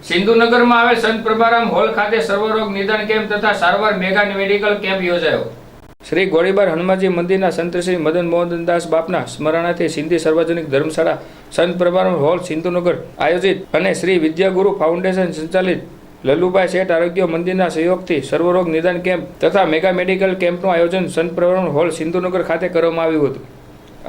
સિંધુનગરમાં આવેલ સંત પ્રભારામ હોલ ખાતે સર્વરોગ નિદાન કેમ્પ તથા સારવાર મેગા મેડિકલ કેમ્પ યોજાયો। શ્રી ગોળીબાર હનુમાનજી મંદિરના સંત શ્રી મદન મોહનદાસ બાપના સ્મરણાર્થે સિંધી સાર્વજનિક ધર્મશાળા સંત પ્રભારામ હોલ સિંધુનગર આયોજિત અને શ્રી વિદ્યાગુરુ ફાઉન્ડેશન સંચાલિત લલ્લુભાઈ શેઠ આરોગ્ય મંદિરના સહયોગથી સર્વરોગ નિદાન કેમ્પ તથા મેગા મેડિકલ કેમ્પનું આયોજન સંત પ્રભારામ હોલ સિંધુનગર ખાતે કરવામાં આવ્યું હતું।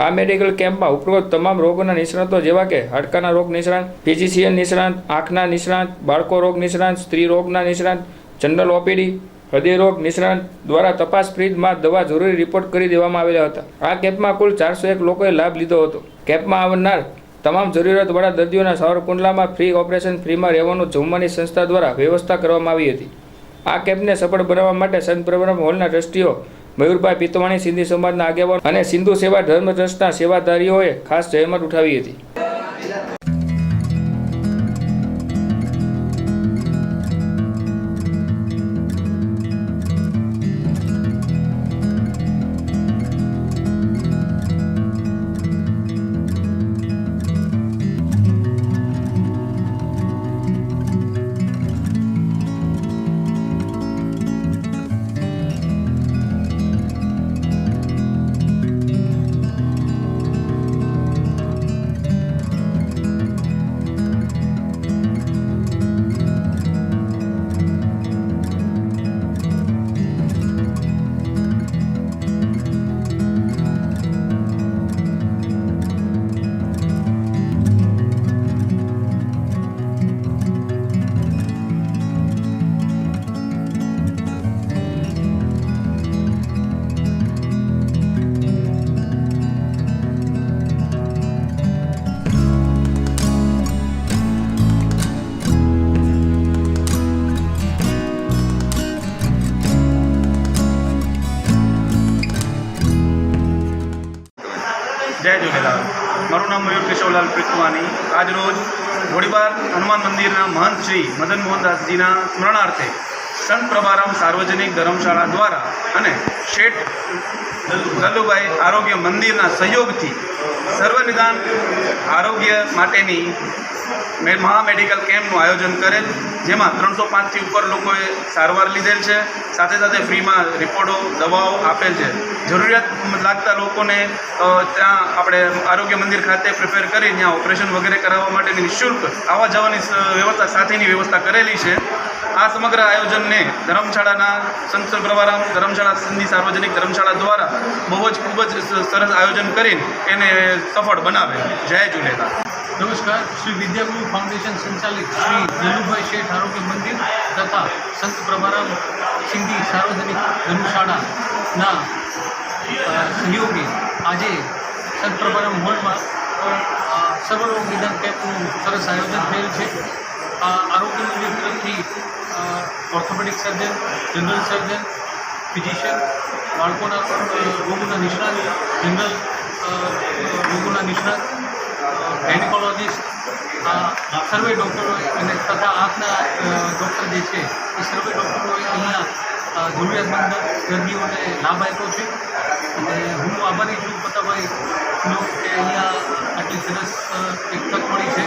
આ મેડિકલ કેમ્પમાં ઉપરોક્ત તમામ રોગોના નિષ્ણાતો જેવા કે હાડકાના રોગ નિષ્ણાત, ફિઝિશિયન નિષ્ણાત, આંખના નિષ્ણાત, બાળકો રોગ નિષ્ણાત, સ્ત્રી રોગના નિષ્ણાત, જનરલ ઓપીડી, હૃદય રોગ નિષ્ણાત દ્વારા તપાસ ફ્રીમાં દવા જરૂરી રિપોર્ટ કરી દેવામાં આવેલા હતા। આ કેમ્પમાં કુલ 401 લોકોએ લાભ લીધો હતો। કેમ્પમાં આવનાર તમામ જરૂરિયાતવાળા દર્દીઓના સાવરકુંડલામાં ફ્રી ઓપરેશન, ફ્રીમાં રહેવાનું જમવાની સંસ્થા દ્વારા વ્યવસ્થા કરવામાં આવી હતી। આ કેમ્પને સફળ બનાવવા માટે સંત પ્રભારામ હોલના ટ્રસ્ટીઓ મયુરભાઈ પિતવાણી, સિંધી સમાજના આગેવાનો અને સિંધુ સેવા ધર્મ ટ્રસ્ટના સેવાધારીઓએ ખાસ જહેમત ઉઠાવી હતી। जय झूलेलाल। मारू नाम मयूर केशवलाल पितवाणी। आज रोज गोळीबार हनुमान मंदिरना महंत श्री मदन मोहनदासजीना स्मरणार्थे संत प्रभाराम सार्वजनिक धर्मशाला द्वारा अने शेठ लल्लुभाई आरोग्य मंदिरना सहयोगथी सर्वनिदान आरोग्य माटेनी महा मेडिकल केम्पનું આયોજન કરેલ, જેમાં 305થી ઉપર લોકોએ સારવાર લીધેલ છે। સાથે સાથે ફ્રીમાં રિપોર્ટો, દવાઓ આપેલ છે। જરૂરિયાત લાગતા લોકોને ત્યાં આપણે આરોગ્ય મંદિર ખાતે પ્રિફેર કરી ત્યાં ઓપરેશન વગેરે કરાવવા માટેની નિઃશુલ્ક આવવા જવાની વ્યવસ્થા સાથેની વ્યવસ્થા કરેલી છે। આ સમગ્ર આયોજનને ધર્મશાળાના સંત પ્રભારામ ધર્મશાળા સિંધી સાર્વજનિક ધર્મશાળા દ્વારા બહુ જ ખૂબ જ સરસ આયોજન કરીને એને સફળ બનાવે। જય झूलेलाल। नमस्कार। श्री विद्यागुरु फाउंडेशन संचालित श्री लल्लुभाई शेठ आरोग्य मंदिर तथा संत प्रभाराम सिंधी सार्वजनिक धर्मशाला सहयोगे आज संत प्रभाराम हॉल में सर्वरोग निदान केम्पનું સરસ આયોજન થયેલ છે। આરોગ્ય મંદિર તરફથી ઓર્થોપેડિક સર્જન, જનરલ સર્જન, ફિઝિશિયન, બાળકોના રોગોના નિષ્ણાત, જનરલ રોગોના નિષ્ણાત, ગાયનેકોલોજીસ્ટ, સર્વે ડૉક્ટરોએ અને તથા આંખના ડૉક્ટર જે છે એ સર્વે ડૉક્ટરોએ અહીંયા જરૂરિયાતમંદ દર્દીઓને લાભ આપ્યો છે। અને હું આભારી છું પતાભાઈનો કે અહીંયા આટલી સરસ એક તક મળી છે।